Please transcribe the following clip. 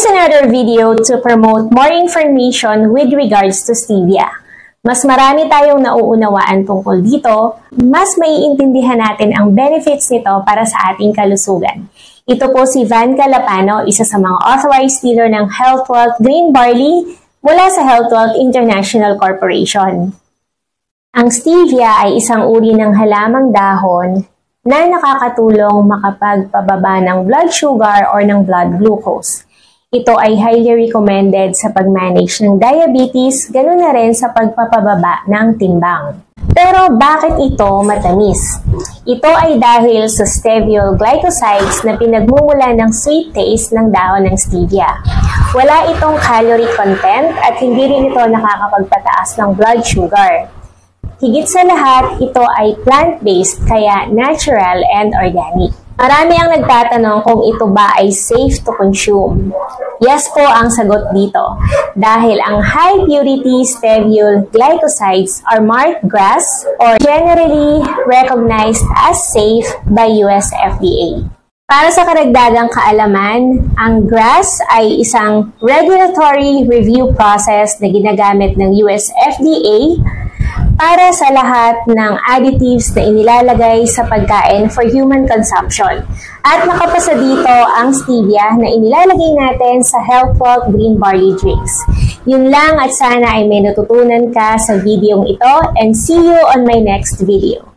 is another video to promote more information with regards to stevia. Mas marami tayong nauunawaan tungkol dito, mas maiintindihan natin ang benefits nito para sa ating kalusugan. Ito po si Van Calapano, isa sa mga authorized dealer ng Health Wealth Green Barley mula sa Health Wealth International Corporation. Ang stevia ay isang uri ng halamang dahon na nakakatulong makapagpababa ng blood sugar or ng blood glucose. Ito ay highly recommended sa pag-manage ng diabetes, ganoon na rin sa pagpapababa ng timbang. Pero bakit ito matamis? Ito ay dahil sa stevia glycosides na pinagmumula ng sweet taste ng dahon ng stevia. Wala itong calorie content at hindi rin ito nakakapagpataas ng blood sugar. Higit sa lahat, ito ay plant-based kaya natural and organic. Marami ang nagtatanong kung ito ba ay safe to consume. Yes po ang sagot dito. Dahil ang high-purity stevia glycosides are marked GRAS or generally recognized as safe by US FDA. Para sa karagdagang kaalaman, ang GRAS ay isang regulatory review process na ginagamit ng US FDA para sa lahat ng additives na inilalagay sa pagkain for human consumption. At nakapasa dito ang stevia na inilalagay natin sa Health Wealth Green Barley Drinks. Yun lang at sana ay may natutunan ka sa videong ito and see you on my next video.